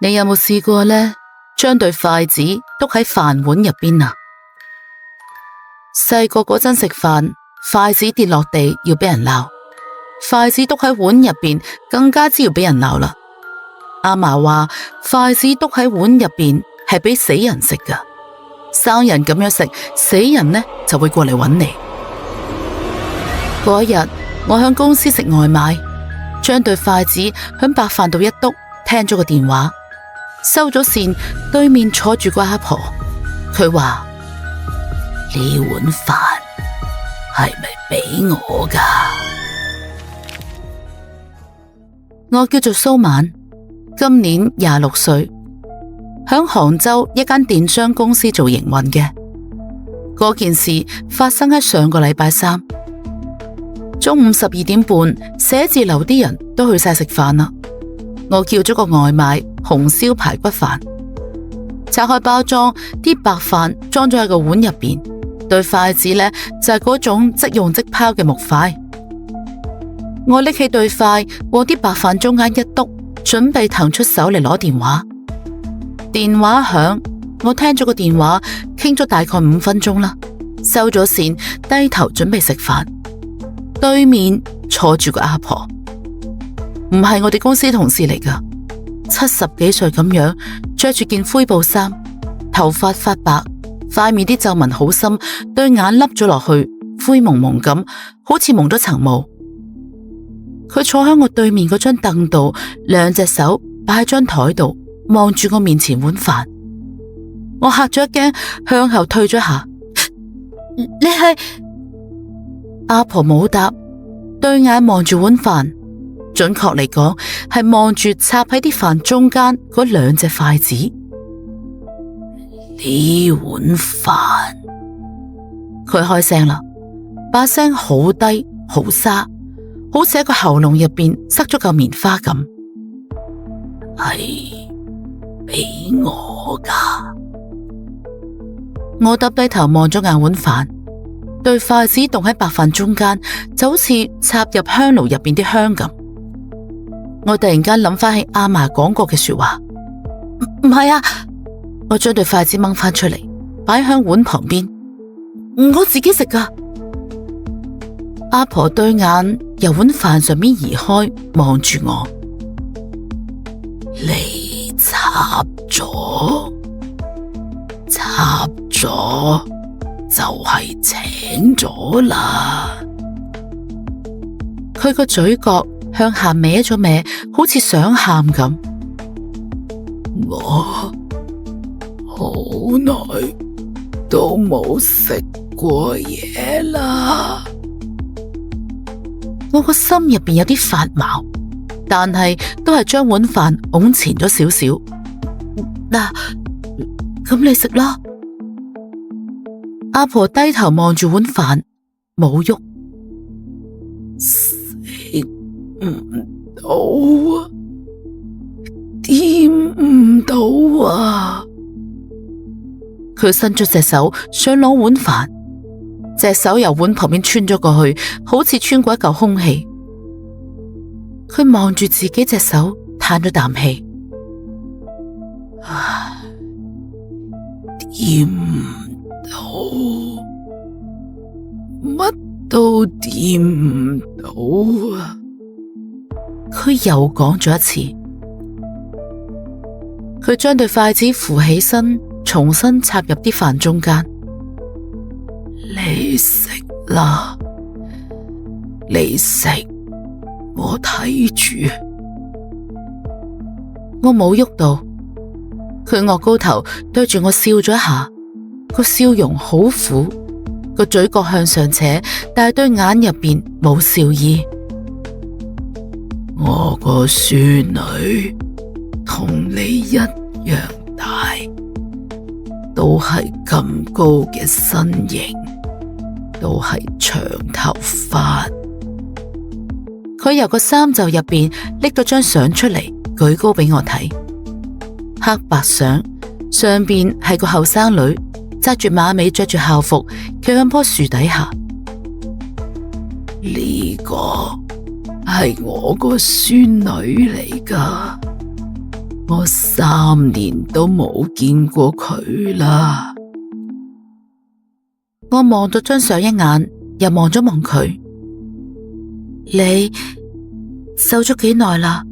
你有冇試過呢？將對筷子篤喺飯碗入邊啊？細個嗰陣食飯，筷子跌落地要俾人鬧，筷子篤喺碗入邊更加之要俾人鬧啦。阿嫲話筷子篤喺碗入邊係俾死人食噶，生人咁樣食，死人呢就會過嚟揾你。嗰一日我響公司食外賣，將對筷子響白飯度一篤，聽咗個電話，收咗線，對面坐住個阿婆，佢話呢碗飯係咪俾我噶？我叫做蘇曼，今年26歲，響杭州一間電商公司做營運嘅。嗰件事發生喺上個禮拜三中午12點半，寫字樓啲人都去晒食飯啦。我叫咗個外賣紅燒排骨飯，拆開包裝，啲白飯裝咗喺個碗入邊，對筷子呢，就係嗰種即用即拋嘅木筷。我拎起對筷往啲白飯中間一篤，準備騰出手嚟攞電話。電話響，我聽咗個電話，傾咗大概5分鐘啦，收咗線，低頭準備食飯。對面坐住個阿婆，唔係我哋公司同事嚟噶，70幾歲咁樣，着住件灰布衫，頭髮發白，塊面啲皺紋好深，對眼凹咗落去，灰蒙蒙咁，好似蒙咗層霧。佢坐喺我對面嗰張凳度，兩隻手擺喺張台度，望住我面前碗飯。我嚇咗一驚，向後退咗下。你係？阿婆冇答，對眼望住碗飯，準確嚟講係望住插喺啲飯中間嗰兩隻筷子。呢碗飯，佢開聲啦，把聲好低好沙，好似喺個喉嚨入邊塞咗嚿棉花咁。係俾我噶。我耷低頭望咗眼碗飯，對筷子凍喺白飯中間，就好似插入香爐入邊啲香咁。我突然間諗翻起阿嫲講過嘅說話，唔係啊！我將對筷子掹翻出嚟，擺喺碗旁邊，我自己食噶。阿婆對眼由碗飯上面移開，望住我。你插咗就係請咗啦。佢個嘴角向下歪咗歪，好似想喊咁。我好耐都冇食過嘢啦。我個心入邊有啲發毛，但係都係將碗飯拱前咗少少。嗱，咁你食啦。阿婆低頭望住碗飯，冇喐。食唔到啊，掂唔到啊。佢伸出隻手想攞碗飯，隻手由碗旁邊穿咗過去，好似穿過一嚿空氣。佢望住自己隻手，嘆咗啖氣。唉，掂唔到，乜都掂唔到啊！佢又講咗一次。佢將對筷子扶起身，重新插入啲飯中間。你食啦，你食，我睇住。我冇喐到，佢岳高頭對住我笑咗一下，個笑容好苦，個嘴角向上扯，但係對眼入邊冇笑意。我個孫女同你一樣大，都係咁高嘅身形，都係長頭髮。佢由個衫袖入邊拎咗張相出嚟，舉高俾我睇。黑白相，上邊係個後生女，紮住馬尾，着住校服，企喺棵樹底下。呢個係我個孫女嚟噶，我3年都冇見過佢啦。我望咗張相一眼，又望咗望佢。你走咗幾耐啦？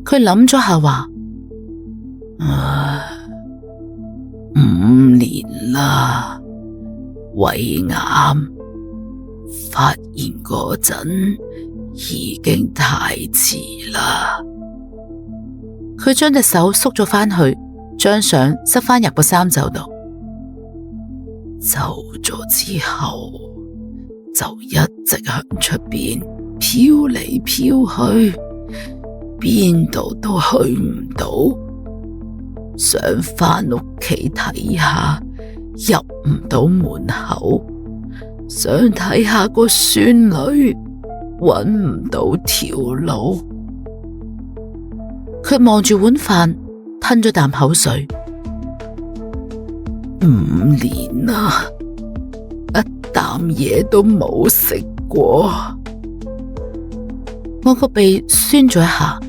佢諗咗下話，5年啦。胃癌發現嗰陣已經太遲啦。佢將隻手縮咗返去，將相塞返入個衫袖度。走咗之後就一直向出邊飄嚟飄去，邊度都去唔到。想返屋企睇下，入唔到門口。想睇下個孫女，搵唔到條路。佢望住碗飯，吞咗啖口水。5年啦，一啖嘢都冇食過。我個鼻酸咗一下。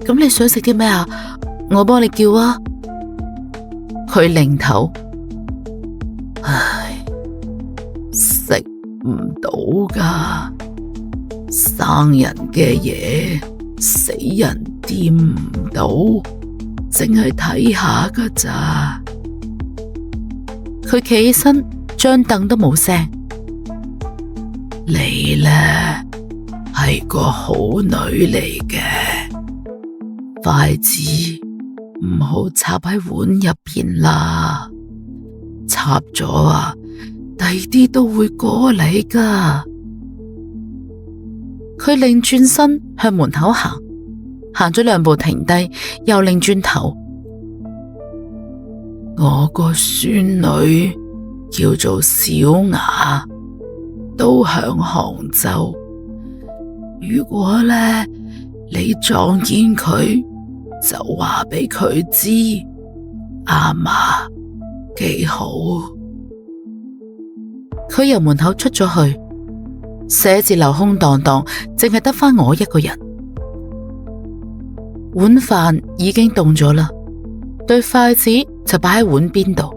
咁你想食啲咩啊？我幫你叫啊。佢擰頭，唉，食唔到㗎。生人嘅嘢，死人掂唔到，淨係睇下㗎咋。佢企起身，張凳都冇聲。你呢，係個好女嚟嘅，筷子唔好插喺碗入邊啦，插咗啊，第啲都會過嚟㗎。佢擰轉身向門口行，行咗2步停低，又擰轉頭。我個孫女叫做小雅，都響杭州。如果呢，你撞見佢，就話俾佢知，阿嫲幾好。佢由門口出咗去，寫字樓空蕩蕩，淨係得返我一個人。碗飯已經凍咗啦，對筷子就擺喺碗邊度。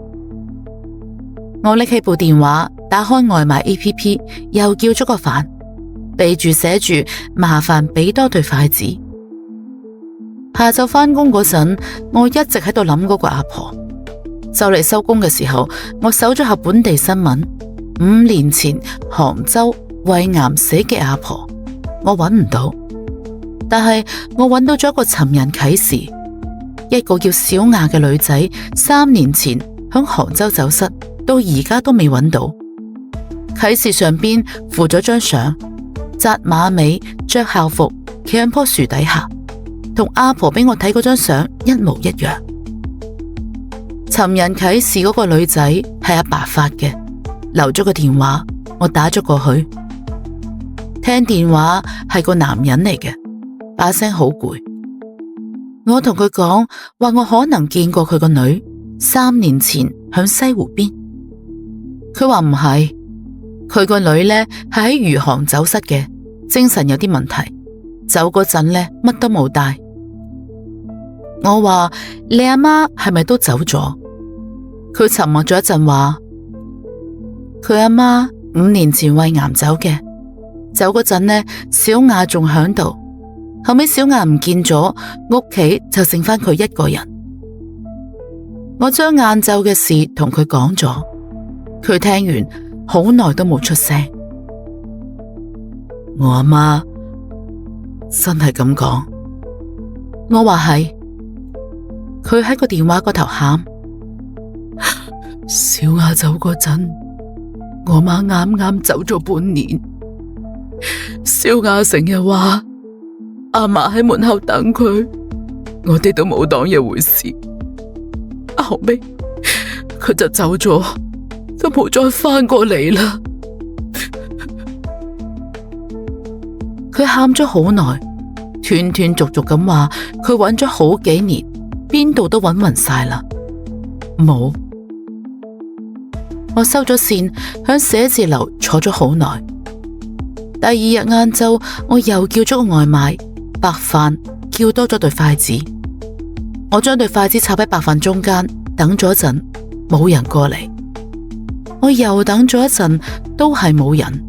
我拎起部電話，打開外賣 APP， 又叫咗個飯，備註寫住麻煩俾多對筷子。下晝返工嗰陣，我一直喺度諗嗰個阿婆。就嚟收工嘅時候，我搜咗下本地新聞，5年前杭州胃癌死嘅阿婆，我揾唔到，但係我揾到咗一個尋人啟事，一個叫小雅嘅女仔，3年前響杭州走失，到而家都未揾到。啟事上邊附咗張相，紮馬尾，着校服，企喺棵樹底下，同阿婆俾我睇嗰張相一模一樣。尋人啟事嗰個女仔係阿爸發嘅，留咗個電話，我打咗過去。聽電話係個男人嚟嘅，把聲好攰。我同佢講話，我可能見過佢個女，3年前響西湖邊。佢話唔係，佢個女呢係喺餘杭走失嘅，精神有啲問題，走嗰陣呢乜都冇帶。我話你阿媽係咪都走咗？佢沉默咗一陣話，佢阿媽5年前胃癌走嘅，走嗰陣呢小雅仲響度，後尾小雅唔見咗，屋企就剩返佢一個人。我將晏晝嘅事同佢講咗，佢聽完好耐都冇出聲。我阿媽真係咁講？我話係。佢喺個電話嗰頭喊，小雅走嗰陣，我媽啱啱走咗半年。小雅成日話阿嫲喺門口等佢，我哋都冇當一回事。後尾佢就走咗，就冇再返過嚟啦。佢喊咗好耐，斷斷續續咁話佢揾咗好幾年，邊度都揾勻晒啦，冇。我收咗線，響寫字樓坐咗好耐。第2日晏晝，我又叫咗個外賣，白飯叫多咗對筷子。我將對筷子插喺白飯中間，等咗一陣，冇人過嚟。我又等咗一陣，都係冇人。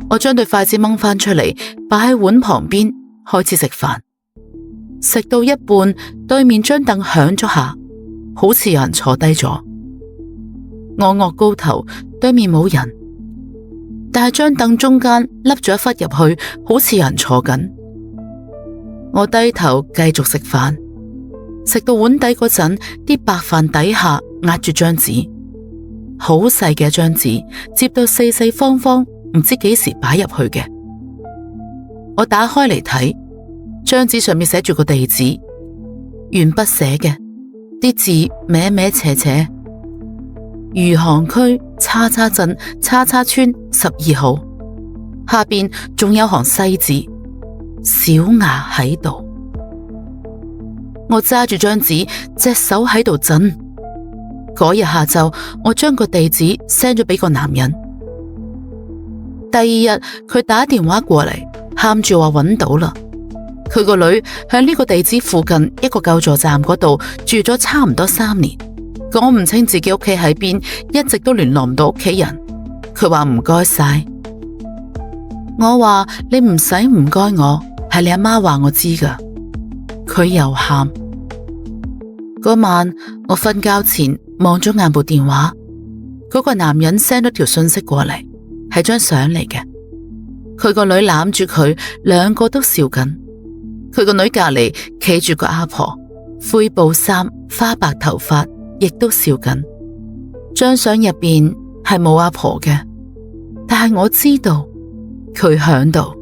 我將對筷子掹翻出嚟，擺喺碗旁邊，開始食飯。食到一半，對面張凳響咗下，好似有人坐低咗。我昂高頭，對面冇人，但係張凳中間凹咗一忽入去，好似有人坐緊。我低頭繼續食飯，食到碗底嗰陣，啲白飯底下壓住張紙，好細嘅一張紙，摺到四四方方，唔知幾時擺入去嘅。我打開嚟睇，張紙上面寫住個地址，鉛筆寫嘅，啲字歪歪斜斜。餘杭區叉叉鎮叉叉村12號，下邊仲有行細字，小牙喺度。我揸住張紙，隻手喺度震。嗰日下晝，我將個地址 send 咗俾個男人。第二日，佢打電話過嚟，喊住話揾到啦。佢個女喺呢個地址附近一個救助站嗰度住咗差唔多3年。講唔清自己屋企喺邊，一直都聯絡唔到屋企人。佢話唔該晒。我話你唔使唔該我，係你阿媽話我知噶。佢又喊。嗰晚我瞓覺前望咗眼部電話，嗰個男人 send 咗條信息過嚟，係張相嚟嘅。佢個女攬住佢，兩個都笑緊。佢個女隔籬企住個阿婆，灰布衫，花白頭髮，亦都笑緊。張相入邊係冇阿婆嘅，但係我知道佢響度。